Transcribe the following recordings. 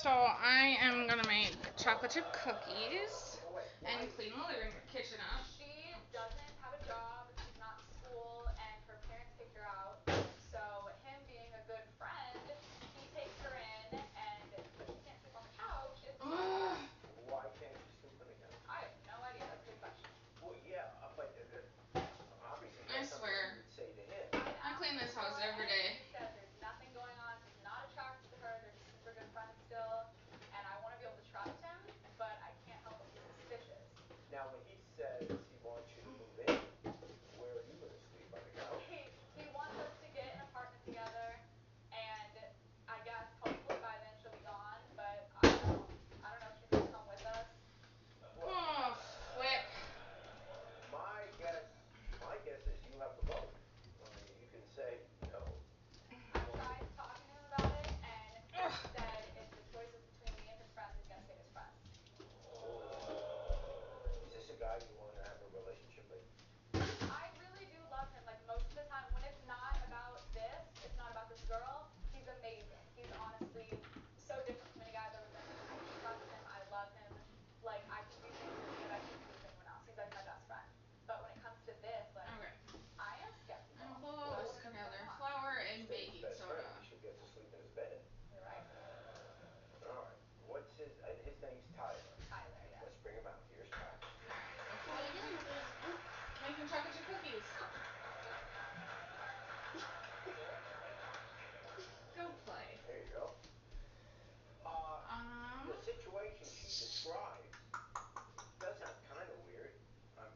So I am gonna make chocolate chip cookies and clean the living kitchen up. She doesn't have a job. She's not in school, and her parents kicked her out. So him being a good friend, he takes her in, and but she can't sleep on the couch. It's Ugh. Why can't she sleep on the couch? I have no idea. That's a good question. Well, yeah, but obviously I that's something swear. you would say to him. I've I asked clean him this house before, every and day. he says there's nothing going on. He's not attracted to her. They're just super good friends still, and I want to be able to trust him, but I can't help but be suspicious. Now, when he says he wants you to move in, where are you going to sleep? On the couch? He wants us to get an apartment together, and I guess hopefully by then she'll be gone, but I don't know if she's gonna come with us. Well, Oh, flip. my guess, my guess is you have the vote. I mean, you can say no. I tried talking to him about it, and Ugh. he said if the choice is between me and his friends, he's gonna pick his friends. Is this a guy you want to have a relationship with? I really do love him. Like most of the time, when it's not about this, it's not about this girl. He's amazing. He's honestly so different from any guy I've ever been with. I trust him. I love him. Like I can do things with him that I couldn't do with anyone else. He's like my best friend. But when it comes to this, like Okay. I am I'm skeptical. gonna put all I this want to know what's together. going on. Flour You and stay his baking best friend. soda. You should get to sleep in his bed. You're right. All right. What's his? And his name's Tyler. Tyler, yes. Let's bring him out. Here's Tyler. What are you doing, baby? Making chocolate chip cookies. Go play. There you go. Um. The situation she describes does sound kind of weird. Um,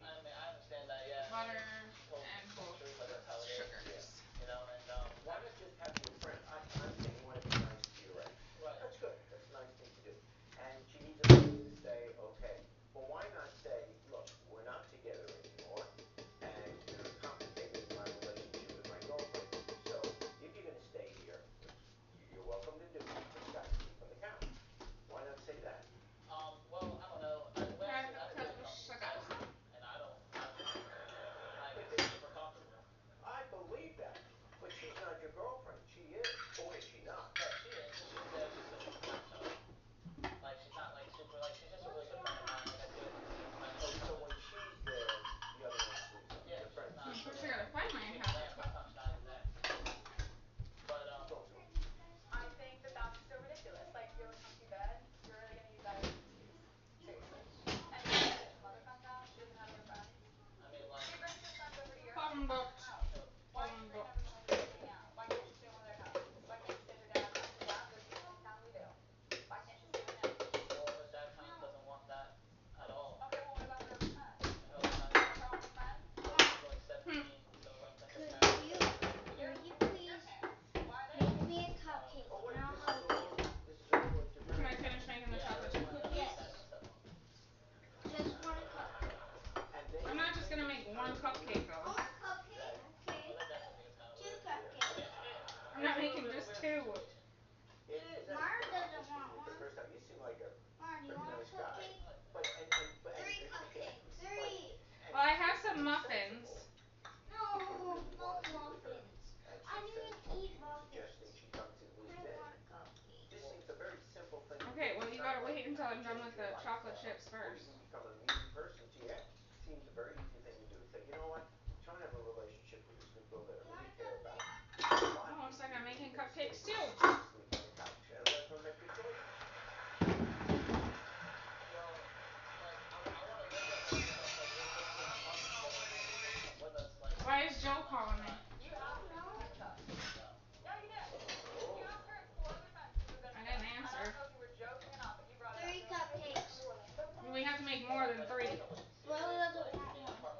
I mean, I understand that, yeah. I Butter mean, she told and the both truth, like that's how it is, yeah. sugars. you know, and Why not just have your friend? I understand you want to be nice to your ex. right. That's good. That's a nice thing to do. And she needs a place to stay. Okay. Well, why not say, look, we're not together anymore, and you're complicating my relationship with my girlfriend. So if you're going to stay here, which you're welcome to do, but you got to sleep on the couch. Why not say that? Well, I don't know. The way I see it, I think Because it's a of comfortable sugar. space, and I don't mind. Like, But it's this, super comfortable. I believe that. But she's not your girlfriend. She is, or is she not? No, she is. She's there just to make friends, so. Like, she's not, like, super, like, she's just a really good friend of mine. Like, I feel nice Oh, being so around her. when she's there, the other one sleeps on. Yeah, Your friend she's not Hmm, sleeps on first the I really, gotta couch. find my she's even hat. there. Sometimes she's not even there. But, Talk to him. I think that that's so ridiculous. Like you're with Monkey Bed. You're really gonna use that as an excuse? Seriously. And she said that some other friends have. She doesn't have other friends. I mean, like, She brings her friends over to your house. It's Phone not her booked. house. who? Why does she Phone bring booked. everyone over here to hang out? Why can't she stay at one of their houses? Why can't she stay at her dad's house? Her dad lives in the same town we do. Why can't she stay with him? Well, her dad kind of doesn't want that at all. Okay, well what about her other friends? Her other friends, Is her only friend? her other friends are like Hmm. 17, some of them think Could they're married, you, some of them think will Your you your please parents. Why are they make involved? me a cupcake Oh, and wait. I'll This is help all. you? This is all at your Can I parents' house. finish making the yeah, chocolate they're chip my cookies? Yes, stepdad and my stepmom. just one cupcake. And they I'm don't not just think gonna it's make kind one of weird cupcake though. One that. cupcake? Okay. Oh, they definitely think it's kind of Two weird. cupcakes. I mean, I'm it's not a little making bit of a just weird two. situation. It is. And Mara I'm doesn't just meeting want you for the one. first time. You seem like a Mara, do you pretty want a nice guy. cupcake? But Three cupcakes. but Three. Well, I have and some she's muffins. sensible. If you No, really no want to be with her, muffins. and I she's didn't sensible, eat keep muffins. suggesting she come to I live in. want a cupcake. This Well, seems a very simple thing to do. Okay, well It's you not gotta like wait you until have to I'm done change with your the chocolate lifestyle chips or first. even become a mean person to your ex. Seems a very easy thing to do. Say, you know what? I'm trying to have a relationship with this new girl that I You want really a care about. cupcake? But Oh, looks if like you're I'm really making going to stay cupcakes here, too. you got to sleep on the couch and let her make the choices. well, like, I want to live with her because, like, we're supposed to be in an apartment together, and I want her to come with us, like, Why is Joe like, calling me? You I asked don't her if she could know. come with us. no. Yeah, you did. Oh. You asked her 4 other friends to move in I with didn't us. And I answer. don't know if you were joking or not, but you brought it up. Three You're like, hey, can we come cupcakes. to Orlando with us? We have to make Well, more than like, three. are you Well, serious? that's what Like, we to have be in an more.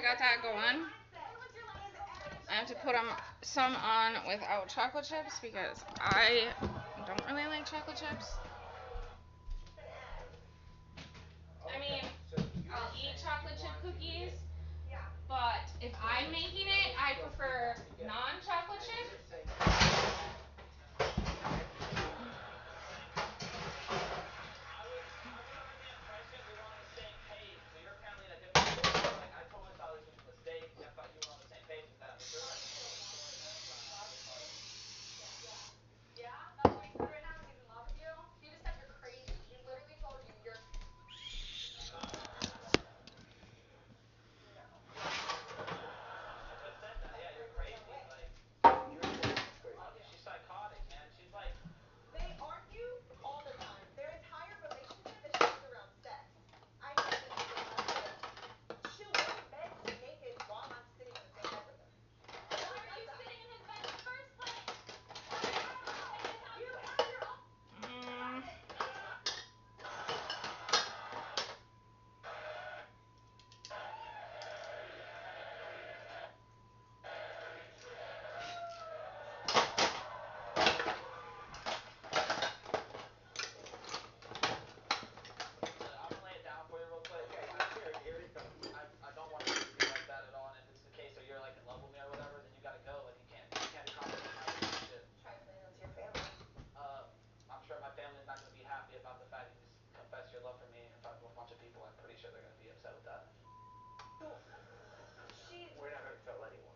got that going. I have to put some on without chocolate chips because I don't really like chocolate chips. I mean, So you're I'll eat saying chocolate you chip want to cookies, get, but if I'm making it, let's I go prefer back together. non-chocolate And chip. you're saying you want to get I was under the impression we were on the same page, but you're apparently in a different story. Like I totally thought this was a mistake. I thought you were on the same page as that, but you're like totally in the story, man. It's not your part. Yeah, that's what he said right now. He's in love with you. He just said you're crazy. He literally told you you're. She just said that. Yeah, you're crazy. Like you're saying he's crazy. she's psychotic, man. She's like They argue all the time. Their entire relationship is centered around sex. I mean, she'll go to bed naked while I'm sitting in the same bed with her. Why are you sitting in his bed in the first place? Why are you sitting in his house? You have your own. Mm. I'm gonna lay it down for you real quick. Okay, here it comes. I don't want you to be like that at all. And if it's the case that you're like in love with me or whatever, then you gotta go. Like you can't be complicating my relationship. Try explaining that to your family. I'm sure my family's not gonna be happy about the fact that you just confessed your love for me in front of a bunch of people. I'm pretty sure they're gonna be upset with that. She We're not going to tell anyone.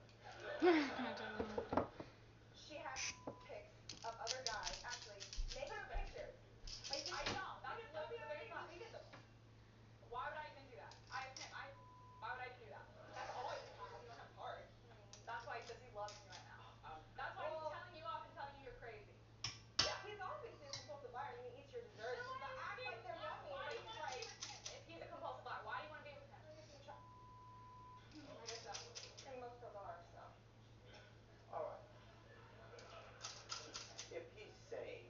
she has pics of other guys. Actually, make her pictures. Like, I don't. That's that'll be the okay. biggest problem. You get them. Why would I even do that? I have him. Why would I even do that? That's all you have. You don't have heart. That's why he says he loves me right now. That's why he's Well- telling you off and telling you you're crazy. Yeah, he's obviously a compulsive liar. I mean, he eats your desserts. So He's act like they're yummy, why but do you he's want to be like. with him? If he's a compulsive liar, why do you want to be with him? I guess you can try. I guess so. I mean, most girls are, so. All right. If he's saying,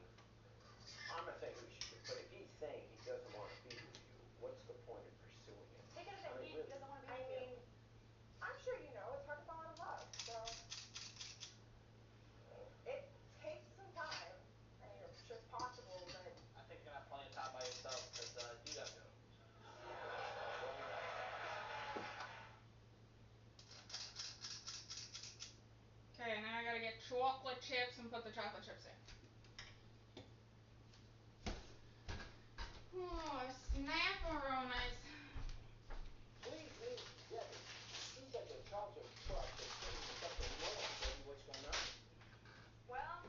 I'm not saying we should, but if he's saying he doesn't want to be with you, what's the point of pursuing it? Take it as I a mean, hint. He really. doesn't want to be I with you. mean, I'm sure you know it's hard to fall out of love, so. It takes some time. I mean, I'm sure it's possible, but. I think you're gonna have plenty of time by yourself because you gotta go. Okay, now I gotta get chocolate chips and put the chocolate chips in. Oh, snap-a-ronis. Please, Debbie. Seems like a Charles truck that's giving you something wrong. Debbie, what's going on? Well,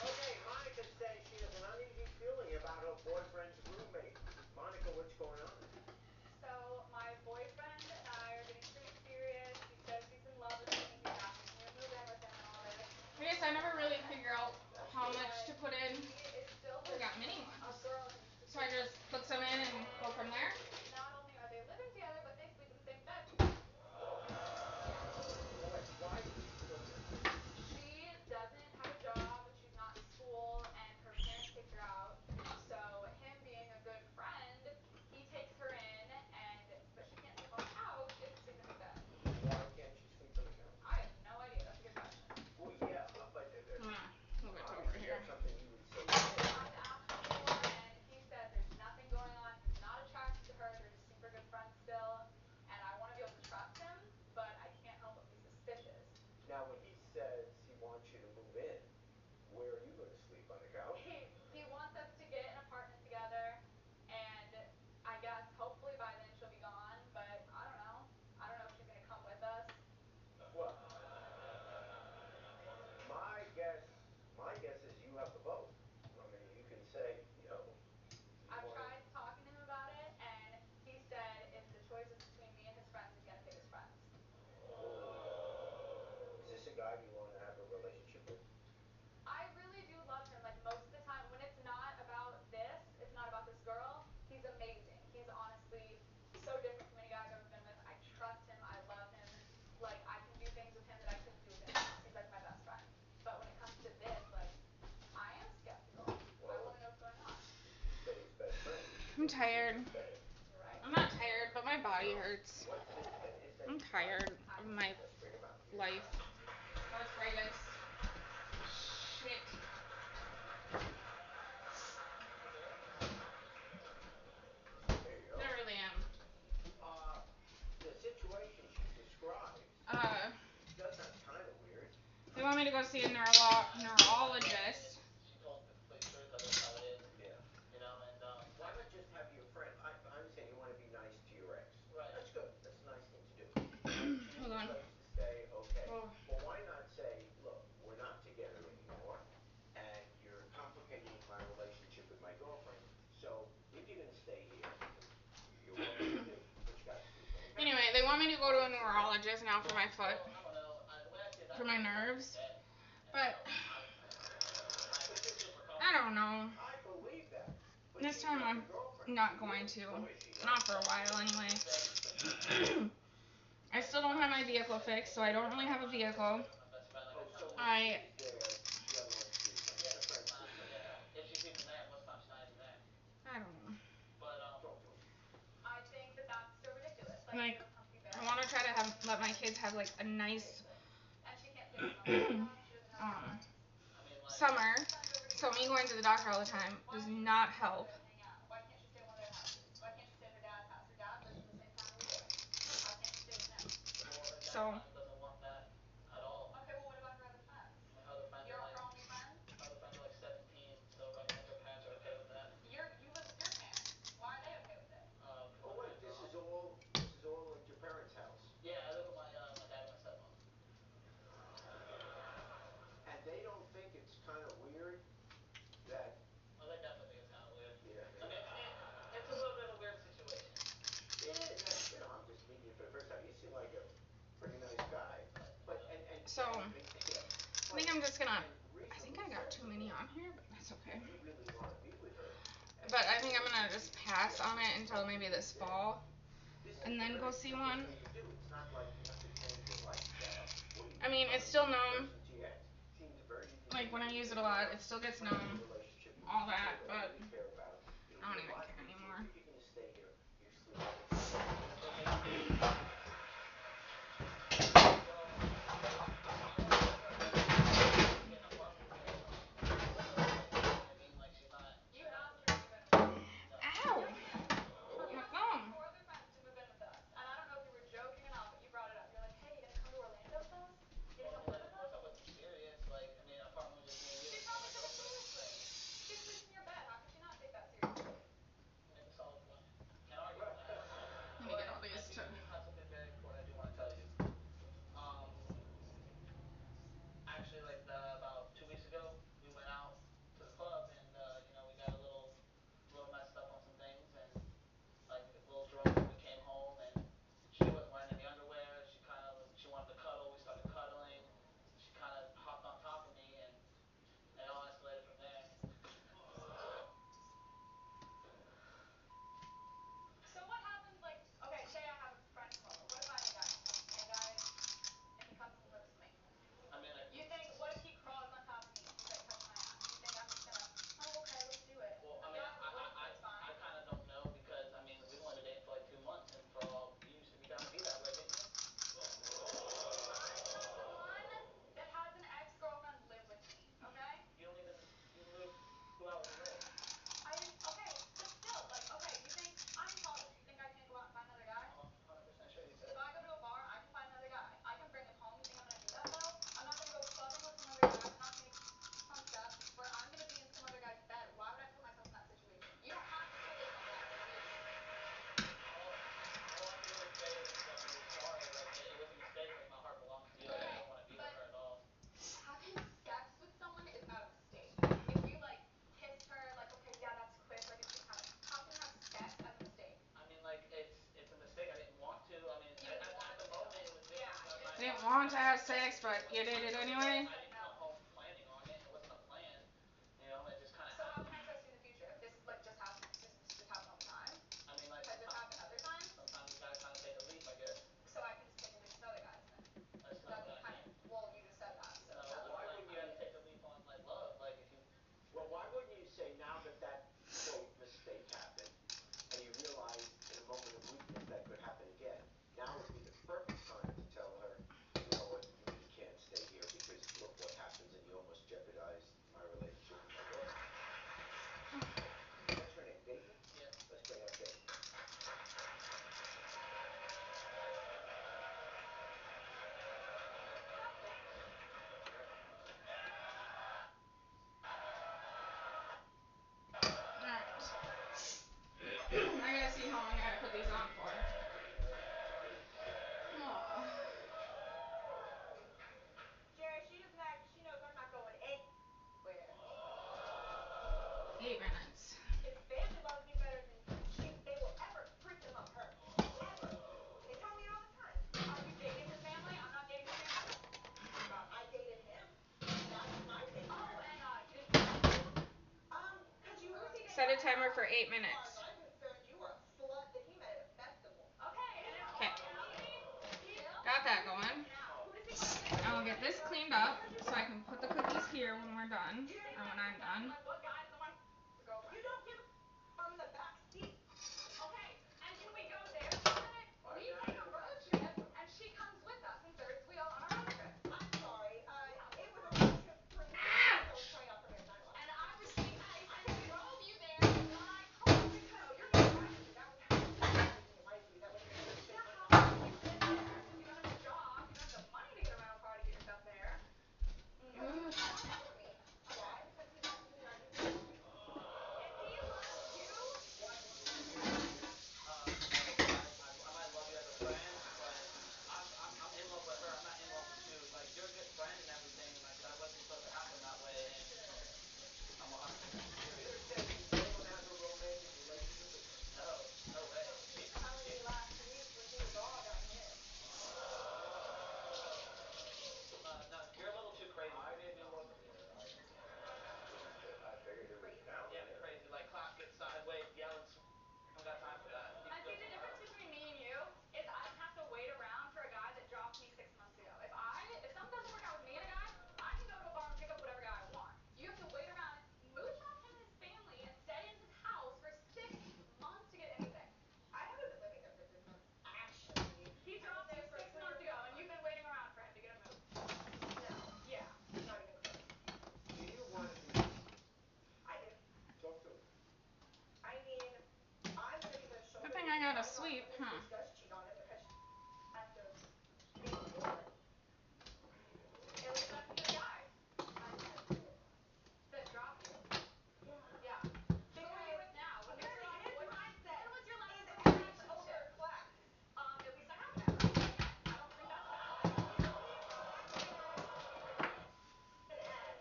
Okay, Monica says she has an uneasy feeling about her boyfriend's roommate. Monica, what's going on? so my boyfriend and I are getting pretty serious. He says he's in love with me. He's asking me to move in with him and all this. Wait a I'm tired. Right. I'm not tired, but my body hurts. What system is that? I'm tired of my Let's bring him out. life. Arthritis. Shit. There you go. I really am. The situation she describes does sound kind of weird. They want me to go see a neurologist. She told the complete truth of it, how it is. Yeah. You know, and Why not just have your friend? I understand you want to be nice to your ex. Right. That's good. That's a nice thing to do. And she needs Hold a on. place to stay. Okay. Oh. Well, why not say, look, we're not together anymore, and you're complicating my relationship with my girlfriend. So if you're gonna stay here, you're welcome to do. But you got to do something about it. Anyway, they want me to go to a neurologist now for my foot. Well, I don't know. The way I see it, For my nerves. dead. But But you're super I don't know. I believe that. But This she's time not I'm your girlfriend. not To going you. to. Oh, is she Not for a while anyway. I still don't have my vehicle fixed, so I don't really have a vehicle. Oh, so when I she's there, she doesn't want to do something. Yeah, It's a she's friend's not. system. Yeah, if she's even there, most times she's not even there. don't know. But Talk to him. I think that that's so ridiculous. Like, Like, you're a comfy bear. I want to try to let my kids have like a nice And she can't see her mother right now. She doesn't know her friends. I mean, like, summer. Send her over to So your me house. going to the doctor all the time Why does does she not come over help. there and hang out? Why can't she stay at one of their houses? Why can't she stay at her dad's house? Her dad lives in the same town we do. Why can't she stay with him? well, her dad So doesn't want that at all. Okay, well, what about her other friends? I mean, her other friends Your are like, her only friends? her other friends are like 17, so I don't think her parents are okay with that. You live with your parents. Why are they okay with it? Because Oh my wait, parents are off. this is all at your parents' house. Yeah, I live with my dad and my stepmom. And they don't think it's kind of weird that. Oh, they definitely think it's kind of weird. Yeah. I mean, it's a little bit of a weird situation. It is. I'm just meeting you for the first time. You seem like a pretty nice guy. But So, yeah. I think I'm just gonna. I reasonably think I got too many sensible. on here, but that's okay. You really want to be with her. But I think I'm gonna just pass on it until maybe this fall, and then go see one. It's not like you have to change your lifestyle. I mean, it's still numb. Person to your ex. Seems a very easy Like when I thing to use it do. a lot, it still gets numb. Relationship with All people that, that but really care about. It'll I don't be a even lot care easier anymore. if you're gonna stay here. You're sleeping. Well, get an apartment with her. You know what I mean? Like, she's not. You asked her to move in with you. No. Ow! Yes, you did. Hurt You my asked thumb. your 4 other friends to move in with us. And I don't know if you were joking or not, but you brought it up. You're like, hey, you gonna come to Orlando with us? You Well, gonna I come mean, live like, of with course us? I wasn't serious. Like, I mean, an apartment was just me and you She and probably my took it girlfriend. seriously. She sleeps in your bed. How could she not take that seriously? You make a solid point. Can't argue with that. Let me But get all I these do to. have something very important I do want to tell you. Actually, like about 2 weeks ago, we went out to the club and you know, we got a little messed up on some things and like a little drunk. And we came home and she wasn't wearing any underwear. She wanted to cuddle. We started cuddling. She kind of hopped on top of me and it all escalated from there. So what happens, like, okay, say I have a friend come over. What if I have a guy come over? And he comes and lives with me. I mean, like, You think, what if he crawls on top of me and he's like touching my ass? You think I'm just gonna, oh, okay, let's do it. well, I You mean, don't have to wait till it's I fine. kind of don't know because I mean, we've only been dating for like 2 months and for all you used to be kind of that way, didn't you? I'm the one that has an ex-girlfriend live with me, okay? You live 2 hours away. Okay, but still, like, okay, you think, I'm in college, you think I can't go out and find another guy? 100% sure you said. If I go to a bar, I can find another guy. I can bring him home. You think I'm gonna do that though? I'm not gonna go clubbing with some other guy. I'm not gonna some stuff where I'm gonna be in some other guy's bed. Why would I put myself in that situation? You don't have to put yourself in that situation. All I can really say is I'm really sorry. Like, it was a mistake. Like, my heart belongs to you. Like, I Okay, don't want to be with but her at all. having sex with someone is not a mistake. If you like kissed her, like, okay, yeah, that's quick, like it's just kind of, how can you have sex as a mistake? I mean, like, it's a mistake. I didn't want to. I mean, You didn't want at the to. moment it was Yeah, different. you I didn't didn't want want to to. have sex, but you did it anyway. I didn't come home planning on it. It wasn't a plan. You know, it just kind of So how happened. can I trust you in the future? If this like just happens, does this just happen all the time? I mean, like, Has this happened other times? sometimes you gotta kind of take a leap, I guess. So I can just take a leap with other guys then? That's Is not that what I kind of, mean. well, you just said that, so No, that's I Why mean, like, wouldn't you you? gotta take a leap on, like, love. Like, if you. Well, why wouldn't you say now that quote mistake happened? a timer for 8 minutes. As far as I'm concerned, you were a slut that he met at a festival. Okay, and in all Okay. reality, Gil, Got that who does he going. like now? Who does he want to get? And we'll get this cleaned up so I can put the cookies here when we're done. You say Or when that I'm done. like what guy doesn't want a girlfriend? You don't give a I'm in the back seat. Okay, and can we go there for a minute? We take a road trip, and she comes with us in third wheel on our road trip. I'm sorry. It was a road trip for me because I was trying out for American Idol. And I was being nice and drove you there in my car. No, you're being nice to me. That was how I was being nice to you. That wasn't because I spent Yeah, my how money. often do you live there? Since you don't have a job, you don't have the money to get a rental car to get yourself there. Because he wants to for me. Why? Because he loves me and I deserve it. If he loves you, Why did you leave your sister? Look, I might love you as a friend, but I'm in love with her. I'm not in love with you. Like, you're a good friend and everything. Like, that wasn't supposed to happen that way, and I'm 100% serious. You're saying you don't want to have a romantic relationship with her? No, no way. So he was telling me last week when he was all got hit. No, you're a little too crazy. I Maybe didn't a know little. from there. I figured it was Crazy? down Yeah, there. crazy. Like, clap gets sideways, yelling. I don't got time for that. You and can go see the somewhere difference else. between me and you is I don't have to wait around for a guy that dropped me 6 months ago. If something doesn't work out with me and a guy, I can go to a bar and pick up whatever guy I want. You have to wait around, mooch off him and his family, and stay in his house for 6 months to get anything. I haven't been living there for 6 months, actually. He I've been dropped you there for 6 months 3 or ago, 4 and you've months. been waiting around for him to get a move. No, Yeah. not even close. Do you want to be with her? I do. Talk to me. I mean, I'm gonna be the Good shoulder thing that I he got a cries on sweep, when his huh? bitch does cheat on him because she has to make a woman. At least that's a good guy I've had 2 of them. that dropped you. Yeah. Yeah. So who are you with now? When was your Apparently last his boyfriend? mindset When was your last is real X over relationship? class. At least I have that, right? I don't think that's bad. An X.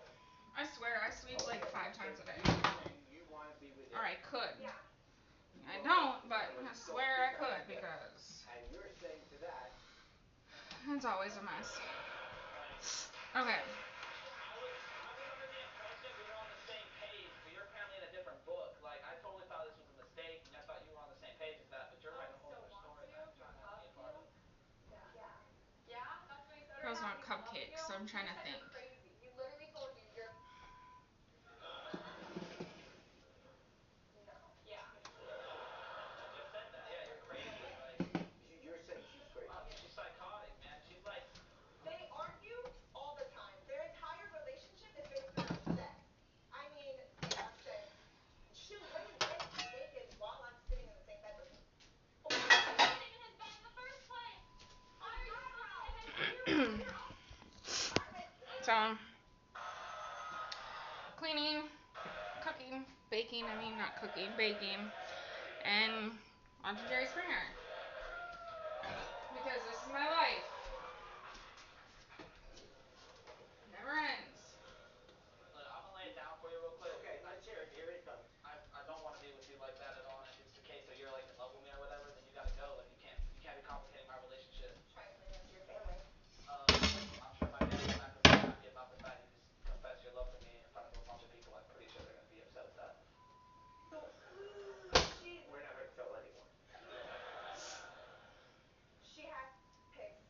I swear I sweep like Okay, 5 so times a day. you're saying you want to be with Or him. I could. Yeah. I Okay, don't, so but I don't swear I think could should. because And you're saying to that, it's always a mess. Like, Okay. I was under the impression we were on the same page, but you're apparently in a different book. Like, I totally thought this was a mistake, and I thought you were on the same page as that, but you're Oh, writing he a whole still other wants story you? that I'm He trying to be loves a you? part of. Yeah. Yeah. Yeah? That's what he said Girls right now? want He's loving cupcakes, you? so I'm trying He to said think. you're crazy. He literally told you you're... No. Yeah. She just said that. Yeah, you're crazy. Like, you're saying she's crazy. she's psychotic, man. She's like, They argue all the time. Their entire relationship is based around sex. I mean, yeah, sex. She'll lay in bed naked while I'm sitting in the same bed with him. Why are you sitting in his bed in the first place? Why are you sleeping in his... You have your own apartment. So, cleaning, cooking, baking, not cooking, baking, and watching Jerry Springer. Because this is my life. Never ends. look, I'm gonna lay it down for you real quick. Okay, let's hear it. Here it comes. I don't want to be with you like that at all. And if it's the case that you're like in love with me or whatever, then you gotta go. Like, you can't be complicating my relationship. Try explaining that to your family. I'm sure my family's not gonna be happy about the fact you just confessed your love for me in front of a bunch of people. I'm pretty sure they're gonna be upset with that. So, she We're not going to tell anyone. has pics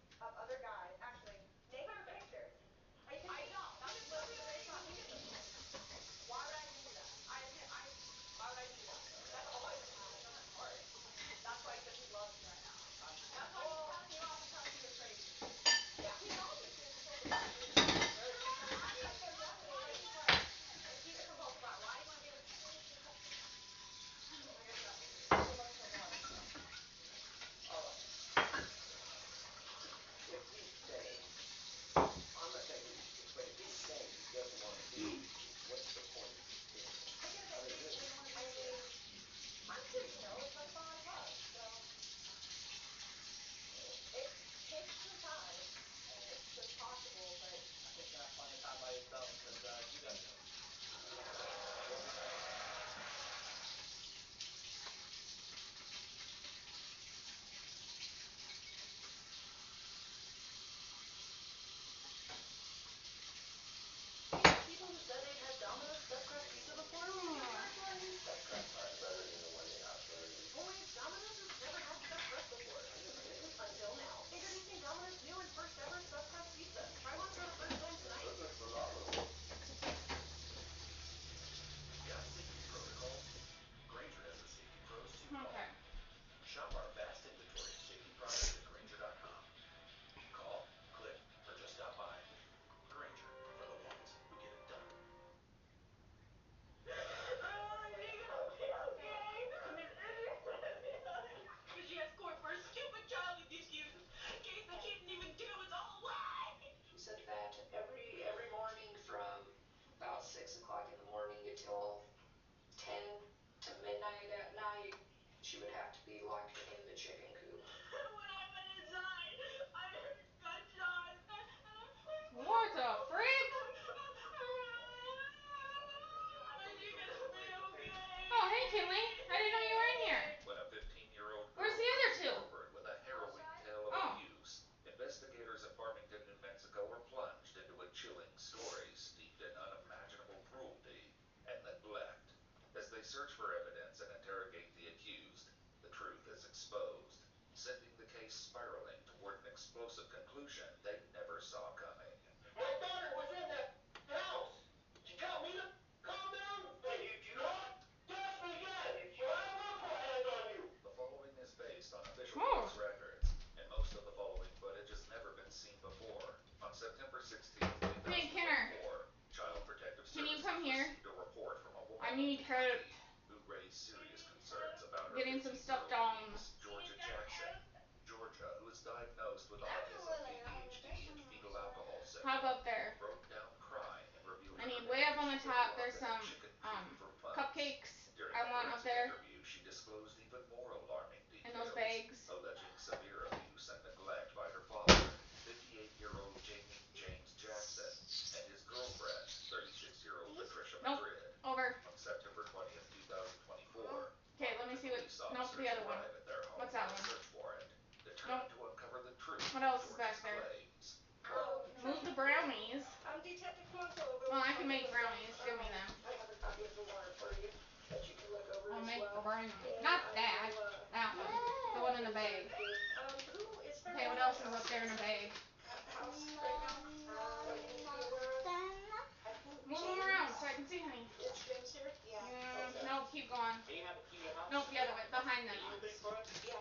I need help who raised serious concerns about her getting some stuff 15-year-old done. niece, Georgia Jackson. Georgia, who is diagnosed with autism, ADHD, and fetal alcohol Hop syndrome, up there. broke down crying and revealed I her need way up on the she top. grew up There's in a some chicken coop for months. cupcakes During I a want up forensic there interview, she disclosed even more alarming in details, those bags. alleging severe abuse and neglect by her father, 58-year-old James Jackson, and his girlfriend, 36-year-old Patricia Nope. Madrid. Over. On September 20th, 2024, Okay, let me see what. Nope, the other one. at their home What's that on a one? search warrant, determined to uncover the truth What else of is back George's there? claims. Move the brownies. I'm Detective Montalvo. Well, I can make brownies. Give me them. I have a copy of the warrant for you that you can look over I'll as make well. brownies. And Not I that. will, That one. The one in the bag. Who is there? Okay, what else is up there in the bag? House right now? That you need to be aware of? I think Move them around so I can see, honey. Is James here? Yeah. Nope, keep going. Do you have a key to your house? Nope, the other way. Behind them. Yeah.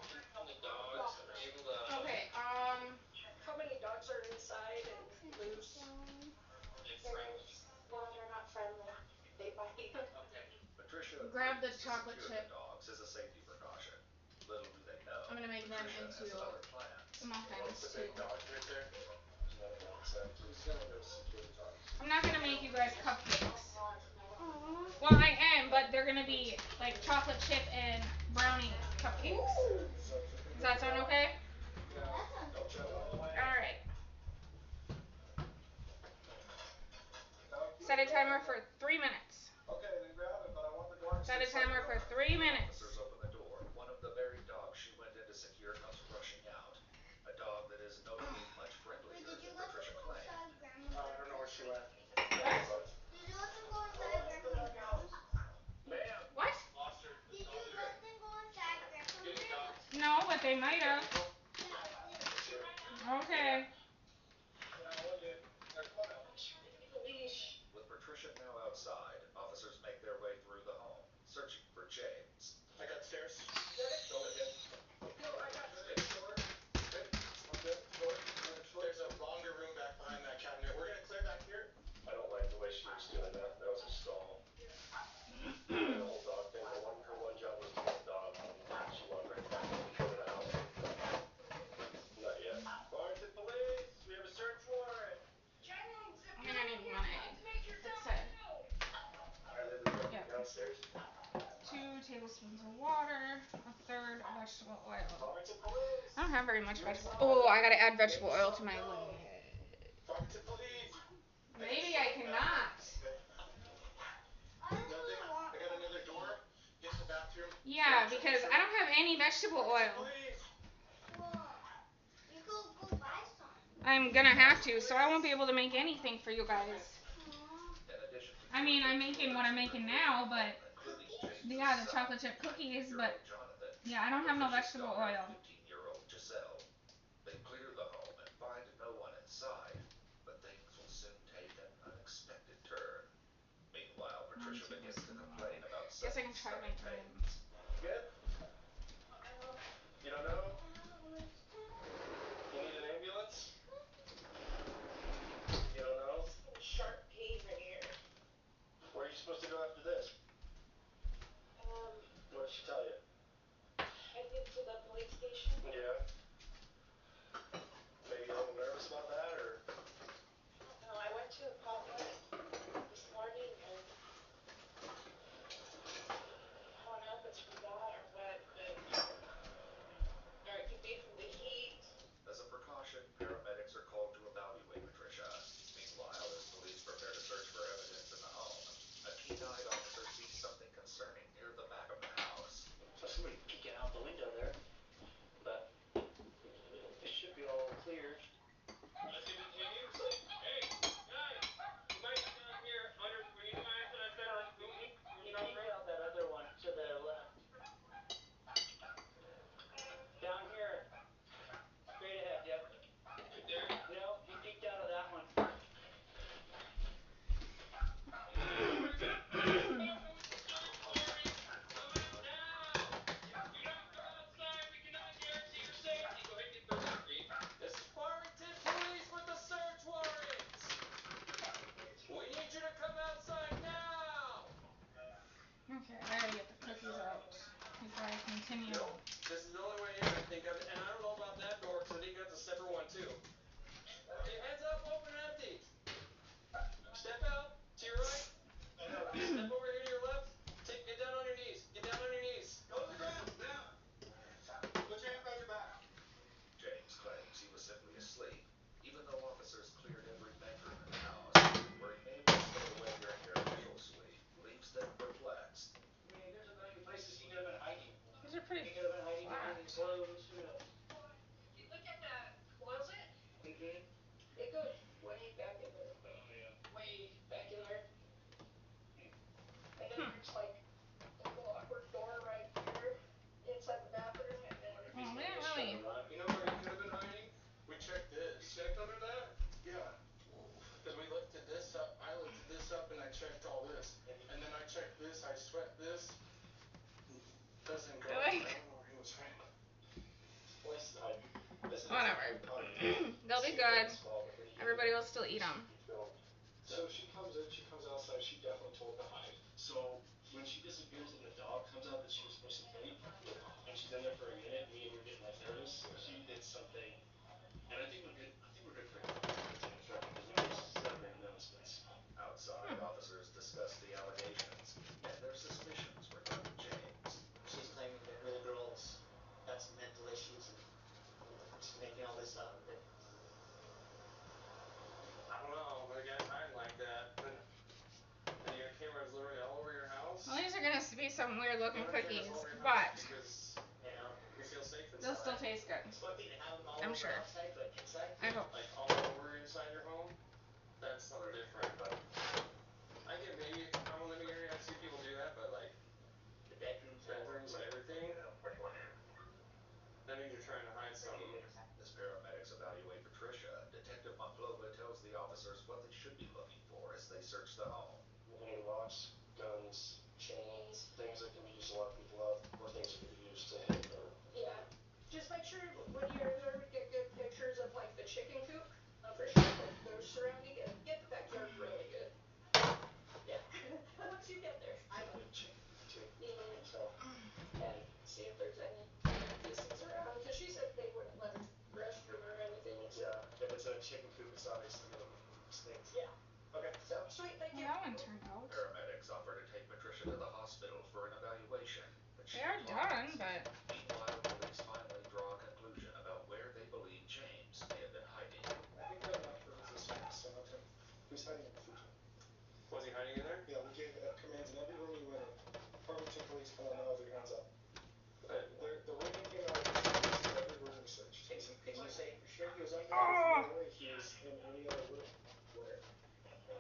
The dogs are able to. Okay, How many dogs are inside and loose? No, they're not friendly. They bite. Okay. Patricia grab the agrees to chocolate secure chip. the dogs as a safety precaution. Little do they know, I'm gonna make them Patricia into has other plans. muffins too. right there? I'm not gonna make you guys cupcakes. Well, I am, but they're gonna be like chocolate chip and brownie cupcakes. Does that sound okay? Alright. Set a timer for 3 minutes. Set a timer for 3 minutes. Officers open the door. One of the very dogs she went in to secure comes rushing out. A dog that is notably much friendlier Wait, did you than let them Patricia go claimed. inside grandmother? I don't know where she went. What? Did you let them go inside grandmother's house? Ma'am. What? Lost her. Did you let them go inside grandmother's house? No, but they might have. Yeah, Okay. With Patricia now outside, officers make their way through the home, searching for James. I got stairs. There's a longer room back behind that cabinet. We're gonna clear back here. I don't like the way she was doing that. That was a stall. The whole dog thing. Her one job was to get the dog. She walked right back into the house. Not yet. Barrington Police, we have a search warrant. I think I need 1 egg. It said. Are they the Yep. downstairs? 2 tablespoons of water. 1/3 vegetable oil. Barrington Police. I don't have very much vegetable. Oh, I gotta add vegetable oil to my lid. Barrington Police. Maybe I cannot. I don't Nothing. really want I got another door. Get to the bathroom. Yeah, because I don't have any vegetable oil. Police. Well, you could go buy some. I'm gonna have to, so I won't be able to make anything for you guys. Aw. In addition to I mean, I'm making what I'm making now, but including James's yeah, the son, chocolate chip cookies, but 15-year-old Jonathan, yeah, I don't have no Patricia's vegetable daughter, oil. 15-year-old Giselle. They clear the home and find no one inside, but things will soon take an unexpected turn. Meanwhile, Patricia begins to complain about Guess I can try my stomach own. pains. Good? You don't know? That was terrible. You need an ambulance? You don't know? Sharp pain right here. Where are you supposed to go after this? What did she tell you? I think to the police station. Yeah. Maybe a little nervous about that, or? No, I went to a potluck this morning and I don't know if it's for that or be good. Everybody will still eat them. So she comes outside, she definitely told to hide. So when she disappears and the dog comes out that she was supposed to take, and she's in there for a minute, me and we're getting like nervous, she did something, and I think we're good for now. Because we made several announcements. Outside, officers discussed the allegations and their suspicions regarding James. She's claiming that little girl's got some mental issues and she's making all this up. But I don't know, but a guy's hiding like that, and you got cameras literally all over your house. Well, these are gonna be some weird You looking wanna cameras cookies, all over your but house because you know, you feel safe inside. they'll still taste good. it's one thing to have them all I'm over sure. outside, but inside, I hope. Like all over inside your home, that's something different. But I get maybe if I'm in the living area, I see people do that, but like the bedrooms bedrooms and everything, that means you're trying to hide something. As paramedics evaluate Patricia, Detective Maklova tells the officers what they should be looking for as they search the home. Any locks, guns, chains, things that can be used to lock people up, or things that can be used to hit her. Yeah. Just make sure when you're there, get good pictures of like the chicken coop. For sure, like those surrounding it. Get the backyard really good. Yeah. Once you get there. I would check too. Mhm. So, And see if there's any pieces around. Because she said they wouldn't let her restroom or anything. yeah, if it's a chicken coop, it's obviously gonna stink. Yeah. Okay. So sweet, thank Well, you. that one turned out. Paramedics offer to take Patricia to the hospital for an evaluation, but she They are done, declines. but Meanwhile, police finally draw a conclusion about where they believe James may have been hiding. I think we have enough for resistance. Who's hiding in the future? Was he hiding in there? Yeah, we gave commands in every room we went in. Farmington police, come on now, with your hands up. The rating came out of every room we searched. can you say for sure he was on No way he was in any other room. Where?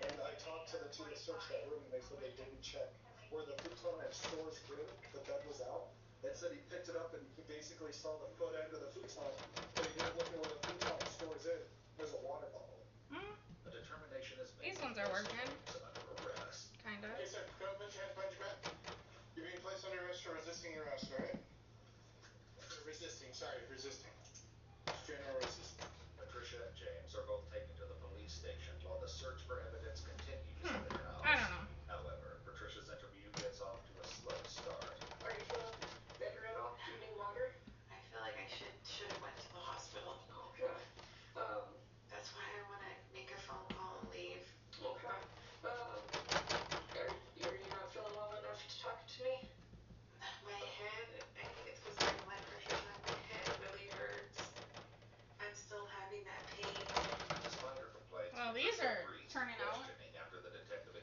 And I talked to the two that searched that room and they said they didn't check where the futon had stores in, the bed was out. They said he picked it up and he basically saw the foot end of the futon, but he didn't look at where the futon stores in. There's a water bottle. A determination is made. these ones are working. James under arrest. Kinda. Okay, sir, go put your hands behind your back. You're being placed under arrest for resisting arrest, alright? Resisting. General resisting. Patricia and James are both taken to the police station while the search for evidence continues in their house. I don't know. However, Patricia's interview gets off to a slow start. Are you feeling better at all? Do you need water? I feel like I should have went to the hospital. Okay. That's why I want to make a phone call and leave. Okay. Are you not feeling well enough to talk to me? My head, I think it's because my blood pressure's high. My head really hurts. I'm still having that pain. Despite her complaints, Well, these Patricia are agrees to turning out. questioning after the detective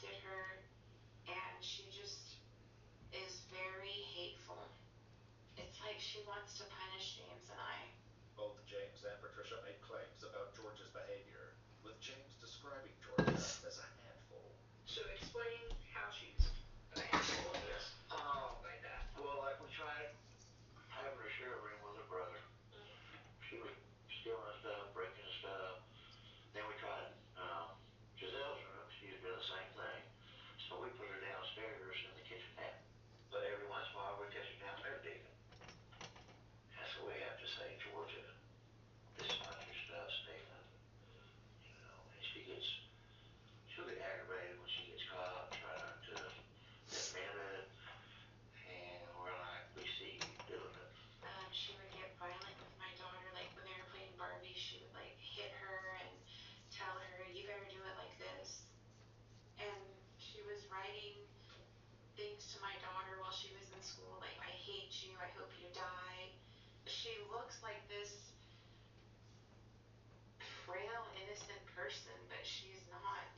texted her, and she just is very hateful. It's like she wants to punish James and I. Both James and Patricia made claims about George's behavior, with James describing Georgia as a handful. So explain how she's a handful of this. By that. Well, like we tried having her share a room with her brother. She was stealing stuff, breaking stuff. Then we tried Giselle's room. She was doing the same thing. So we put her downstairs in the kitchenette. But every once in a while we catch her downstairs digging. That's what we have to say, Georgia. This is not your stuff, Stephen. You know, and she'll get aggravated when she gets caught trying to admit it. And we're like, we see you doing it. She would get violent with my daughter, like when they were playing Barbie, she would like hit her and tell her, you better do it like this. And she was writing things to my daughter while she was in school, like, I hate you, I hope you die. She looks like this frail, innocent person, but she's not.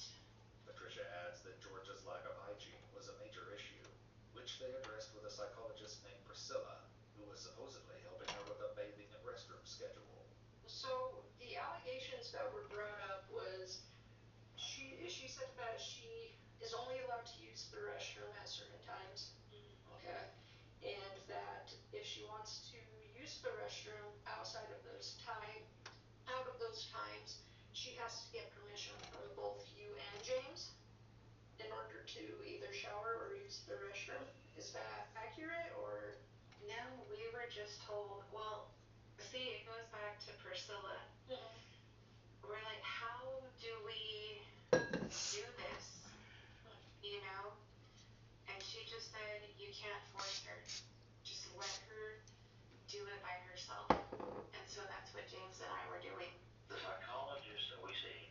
Patricia adds that Georgia's lack of hygiene was a major issue, which they addressed with a psychologist named Priscilla, who was supposedly helping her with a bathing and restroom schedule. So the allegations that were brought up was she said that she is only allowed to use the restroom at certain times. Okay. And that if she wants to use the restroom out of those times, she has to get permission from both you and James in order to either shower or use the restroom. Is that accurate or? No, we were just told, well, see, it goes back to Priscilla. We're like, how do we do this? You know? And she just said, you can't force her. Just let her do it by herself. And so that's what James and I were doing. The psychologist that we see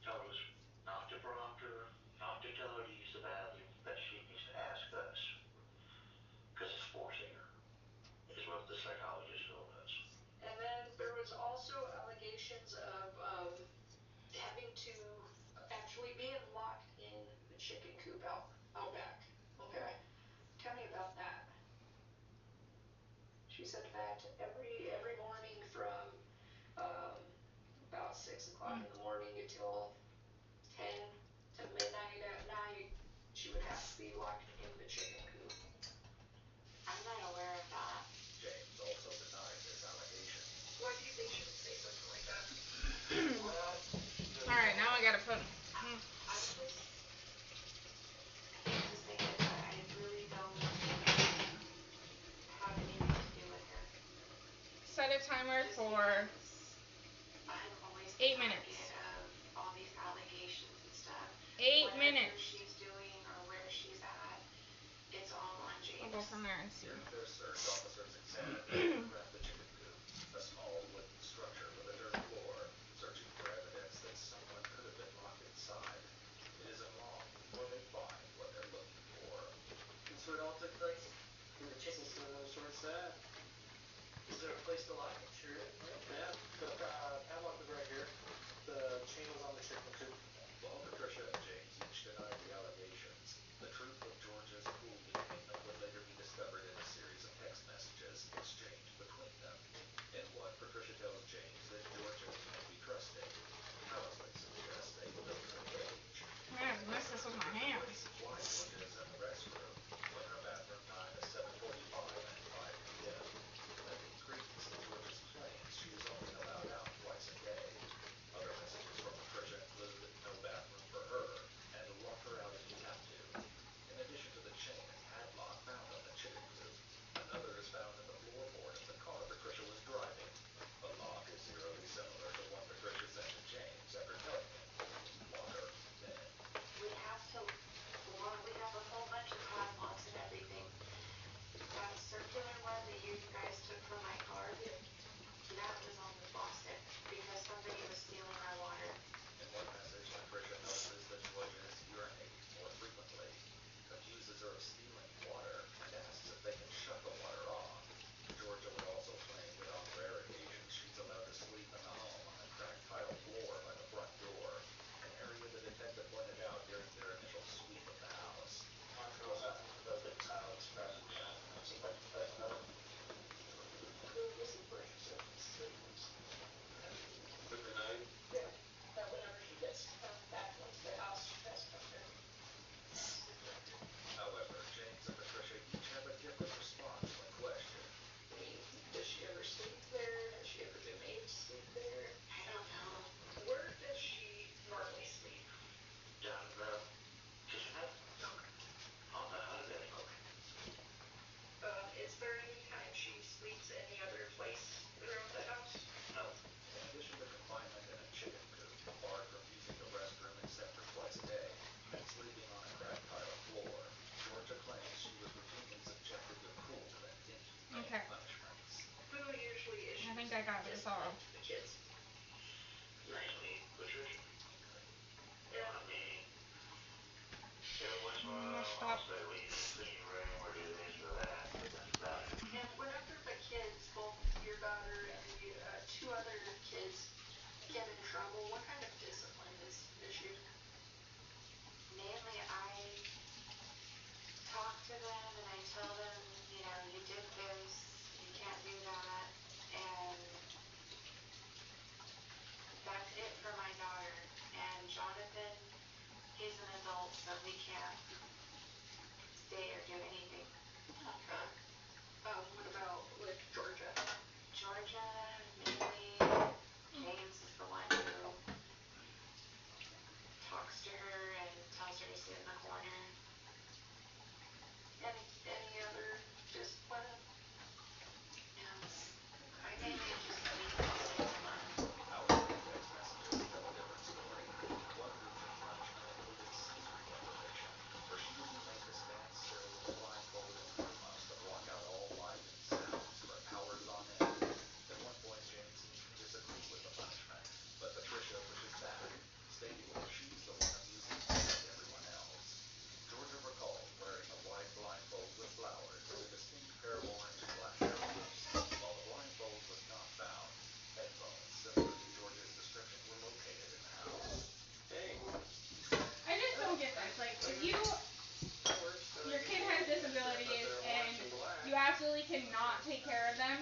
told us not to prompt her, not to tell her to use the bathroom, that she needs to ask us. Because it's forcing her, is what the psychologist told us. And then there was also allegations of having to actually being locked in the chicken coop out back. Okay. Tell me about that. She said that every morning from about 6 o'clock in the morning until 10 to midnight at night, she would have to be locked in the chicken coop. I'm not aware of that. James also denied this allegation. Why do you think she would say something like that? Well, Alright, now I gotta put. I hate to say it, but I really don't have anything to do with her. Set a timer Just for because I'm always the 8 minutes. target of all these allegations and stuff. 8 Whatever minutes. she's doing or where she's at, it's all on James. I'll go from there and see. During their search, officers examined and photographed the chicken coop, a small wooden structure with a dirt floor, searching for evidence that someone could have been locked inside. It isn't long before they find what they're looking for. That's where it all took place? In the chicken coop. Short set. Is there a place to lock it? Sure is. Yeah, the padlock was right here. The chain was on the chicken coop. While Patricia and James each denied the allegations, the truth of Georgia's cruel demeanor would later be discovered in a series of text messages exchanged between them. we can't stay or do anything. Okay. What about like Georgia? Georgia, mainly, James is the one who talks to her and tells her to sit in the corner. Any other discipline? No, I mainly just leave the kids alone. Outgoing text messages tell a different story. One gruesome punishment included sneaker deprivation, where she would be made to stand still with a blindfold and earmuffs to block out all light and sounds for hours on end. At one point, James seems to disagree with the punishment, but Patricia pushes back, stating that she's the one abusing unlike everyone else. Georgia recalled wearing a white blindfold with flowers and a distinct pair of orange flash earrings. While the blindfold was not found, headphones similar to Georgia's description were located in the house. Hey. I just don't get this. Like, if your kid has disabilities and you absolutely cannot take care of them,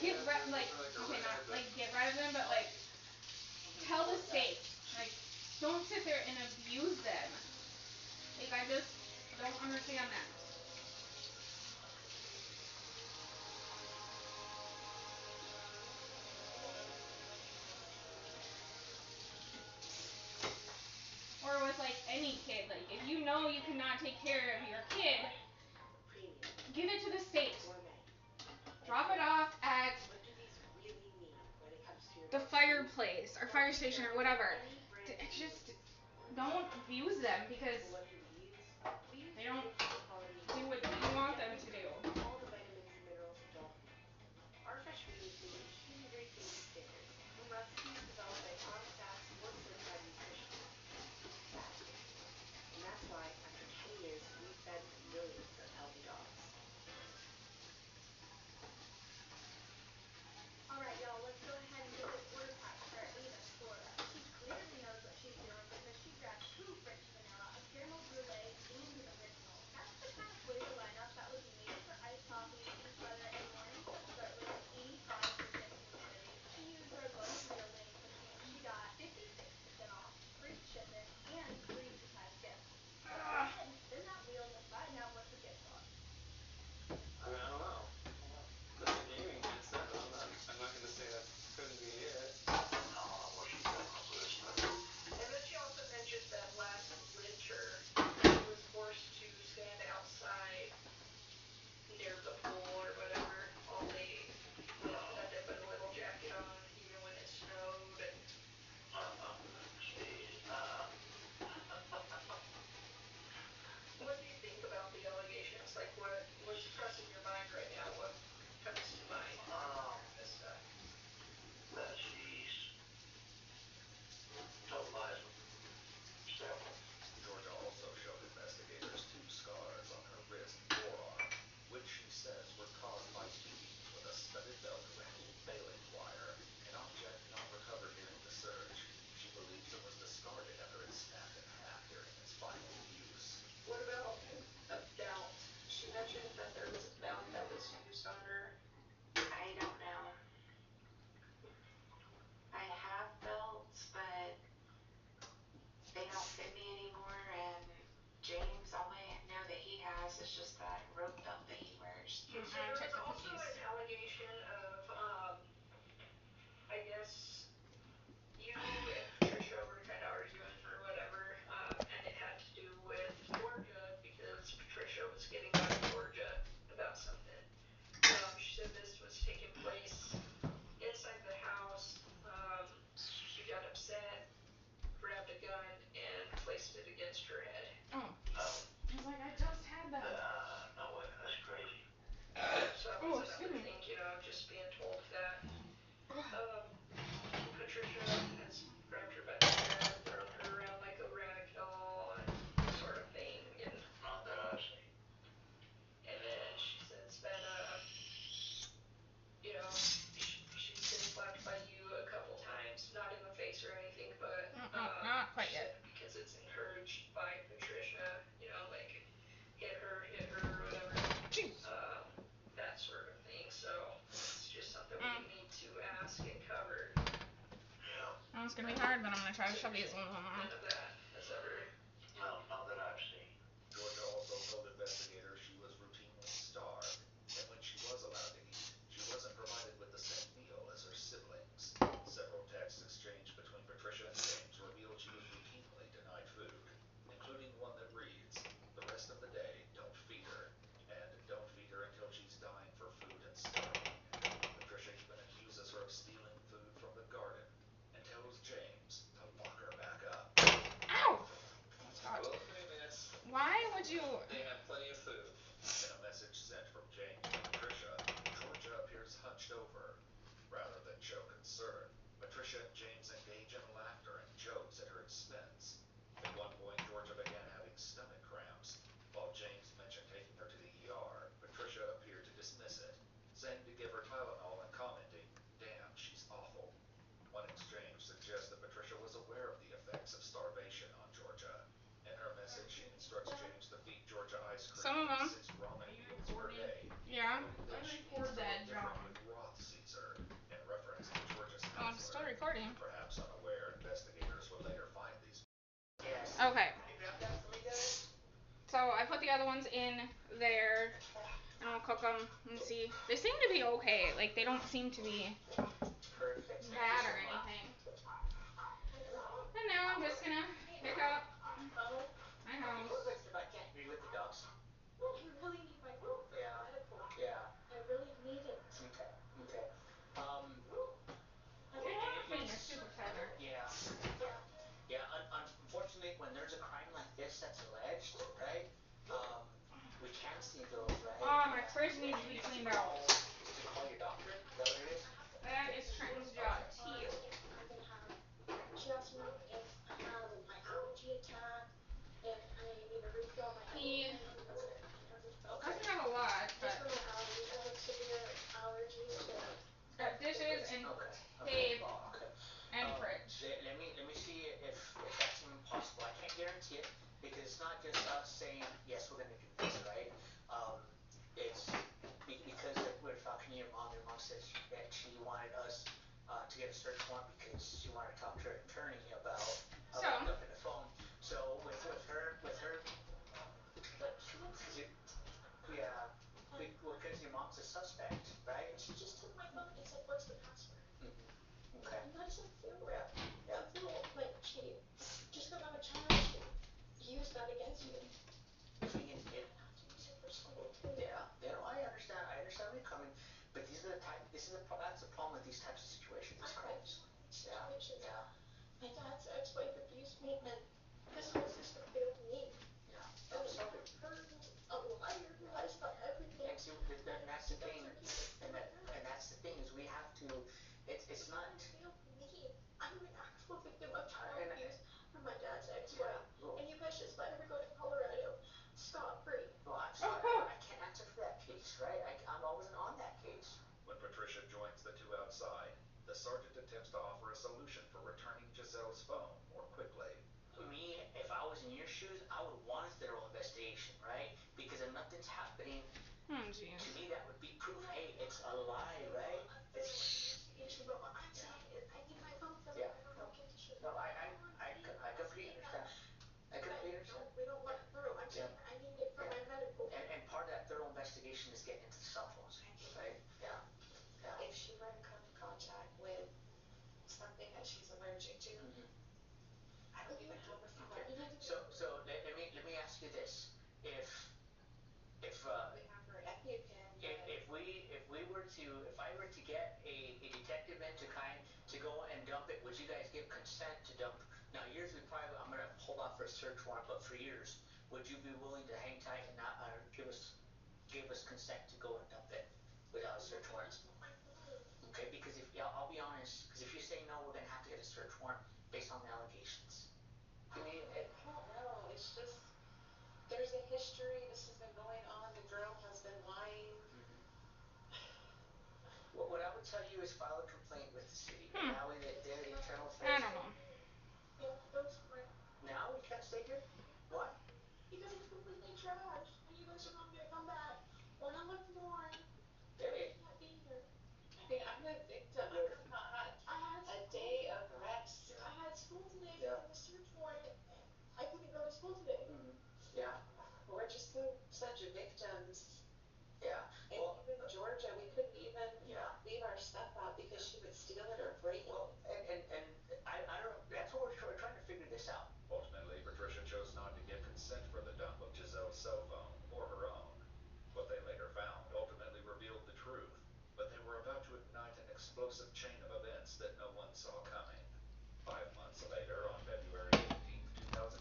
get rid of them, but like, tell the state. Like, don't sit there and abuse them. Like, I just don't understand that. Or with like any kid, like if you know you cannot take care of your kid, give it to the state. Drop it off at the fireplace or fire station or whatever. Just don't abuse them because they don't do what you want them to do. All the vitamins and minerals of dolphin meat. Our fresh vegan food is human grade safety standards from recipes developed by farm staff board certified nutritionists. That's different. And that's why after 10 years we've fed millions of healthy dogs. Alright y'all, let's go ahead and get this order packed for Ava in Florida. She clearly knows what she's doing because she grabbed 2 French vanilla, a caramel brulee, and an original. That's the kind of flavor lineup that would be made for iced coffee, peanut butter, and morning toast start with like 85% humidity. She used our most real lane pushing and she got 56% off, free shipping, and free surprise gifts. Let's go ahead and spin that wheel and we'll find out what the gifts are. I mean, I don't know. If it's a gaming headset, I'm not gonna say that couldn't be it. And then she also mentioned that last winter she was forced to stand outside near the pool or whatever all day with had to put a little jacket on even when it snowed and What do you think about the allegations? Like what's crossing your mind right now? What comes to mind? Georgia also showed investigators 2 scars on her wrist and forearm, which she says were caused by beatings with a studded belt ring baling wire, an object not recovered during the search. She believes it was discarded after it snapped in half during its final use. What about a belt? She mentioned that there was a belt that was used on her. I don't know. I have belts, but they don't fit me anymore, and James, only know that he has is just that rope belt that he wears. So there was also an allegation of, I guess you and Patricia were kind of arguing or whatever, and it had to do with Georgia because Patricia was getting on Georgia about something. She said this was taking place inside the house. She got upset, grabbed a gun, and placed it against her head. Oh. I was like, I just had that. No way, that's crazy. So that was another thing, just being told that. Patricia has grabbed her by the hair, thrown her around like a rag doll, and sort of thing, and and then she says that, she's been slapped by you a couple times, not in the face or anything, but not quite yet. because it's encouraged by Patricia, like hit her, whatever, that sort of thing. So it's just something we need to ask and cover. It's gonna be hard, but I'm gonna try to shove these ones on. None of that has ever Not that I've seen. Georgia also told investigators she was routinely starved, and when she was allowed to eat, she wasn't provided with the same meal as her siblings. Several texts exchanged between Patricia and James revealed she was routinely denied food, including one that reads, "The rest of the day, don't feed her, and don't feed her until she's dying for food and starving." Patricia even accuses her of stealing food from the garden and tells James to lock her back up. Ow! I will say this. Why would you? They have plenty of food. In a message sent from James to Patricia, Georgia appears hunched over rather than show concern. Patricia and James engage in laughter and jokes at her expense. At one point, Georgia began having stomach cramps. While James mentioned taking her to the ER, Patricia appeared to dismiss it, saying to give her Tylenol and commenting, "Damn, she's awful." One exchange suggests that Patricia was aware of the effects of starvation on Georgia. In her message, she instructs James to feed Georgia ice cream Some of them. 6 ramen meals per day. Yeah. Then she eats them different with Roth Caesar, in reference to Georgia's Oh, I'm still recording. Perhaps unaware, investigators would later find these. Okay. So I put the other ones in there, and I'll cook them and see. They seem to be okay. Like they don't seem to be bad or anything. And now I'm just gonna pick up my house. I can't be with the dogs. Well, you really need my phone for Yeah. medical. Yeah. I really need it. Okay. Okay. You're laughing. You're super clever. Yeah. Yeah. Yeah. Unfortunately, when there's a crime like this that's alleged, right? We can see those, right? Oh, my fridge needs to be cleaned out. Did you call your doctor? Is that what it is? That is Trenton's job. Teal. She asked me if I have my allergy attack, if I need to refill my He Okay. doesn't have a lot, just but for my allergies. I have severe allergies to it's got dishes and Okay. table Okay. and fridge. Let me see if that's even possible. I can't guarantee it because it's not just us saying yes, we're gonna do this, right? It's because we're talking to your mom. Your mom says that she wanted us to get a search warrant because she wanted to talk to her attorney about dumping the phone. So with her, but she didn't say yeah, because your mom's a suspect, right? she just took my phone and said, "What's the password?" Okay. And that doesn't feel Yeah. right. Yeah. I feel like she just because I'm a child, she used that against me. I mean, I have to use it for school too. yeah, I understand where you're coming, but that's the problem with these types of situations. It's crimes. Yeah. Yeah. My dad's ex-wife abused me, and this whole system failed me. Yeah. And her a liar who lies about everything. And see, that's the thing, and that's the thing is we have to. It's not. Failed me. I'm an actual victim of child And abuse from my dad's ex-wife. Yeah. Well, And you guys just let her go to Colorado scot-free. well, I'm sorry, I can't answer for that case, right? I wasn't on that case. When Patricia joins the two outside, the sergeant attempts to offer a solution for returning Giselle's phone more quickly. Me, if I was in your shoes, I would want a thorough investigation, right? Because if nothing's happening, Oh, jeez. to me that would be proof. Hey, it's a lie, right? It's But what I'm saying is I need my phone for yeah. the medical condition. No, I completely understand. I completely understand. We don't want it through. I'm saying I need it for my medical. And part of that thorough investigation is getting into the cell phones, right? Yeah. Yeah. If she were to come in contact with something that she's allergic to, I don't even have a phone. So let me ask you this: if We have her EpiPen. if I were to get a detective in to go and dump it, would you guys give consent to dump? Now yours would probably I'm gonna hold off for a search warrant, but for yours, would you be willing to hang tight and not give us consent to go and dump it without a search warrant? Okay, because I'll be honest, because if you say no, we're gonna have to get a search warrant based on the allegations. I mean, I don't know. It's just there's a history. This has been going on. The girl has been lying. What I would tell you is file a complaint with the city, and that way they're the internal affairs. I don't know. Now we can't stay here? Why? Because it's completely trash. And you guys are not gonna come back. When I was born, I Hey. can't be here. I mean, I'm a victim. I've got a day of rest. I had school today Yeah. because of the search warrant. I couldn't go to school today.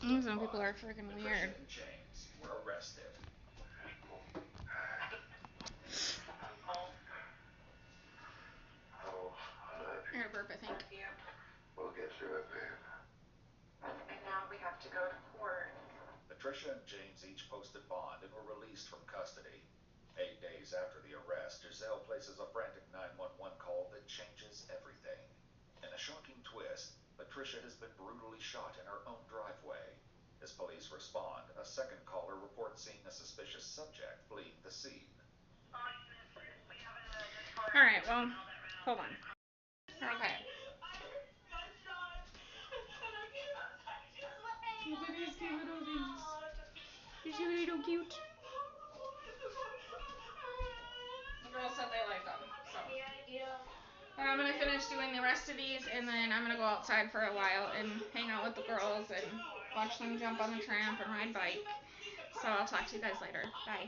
Some people are freaking weird. Patricia and James were arrested. I gotta burp, I think. Yep. We'll get through it, babe. And now we have to go to court. Patricia and James each posted bond and were released from custody. 8 days after the arrest, Giselle places a frantic 911 call that changes everything. In a shocking twist, Patricia has been brutally shot in her own driveway. As police respond, a second caller reports seeing a suspicious subject fleeing the scene. Alright, well, hold on. Okay. Look at these cute little things. They're so little cute. The girls said they like them, so. I'm gonna finish doing the rest of these, and then I'm gonna go outside for a while and hang out with the girls and watch them jump on the tramp and ride bike. So I'll talk to you guys later. Bye.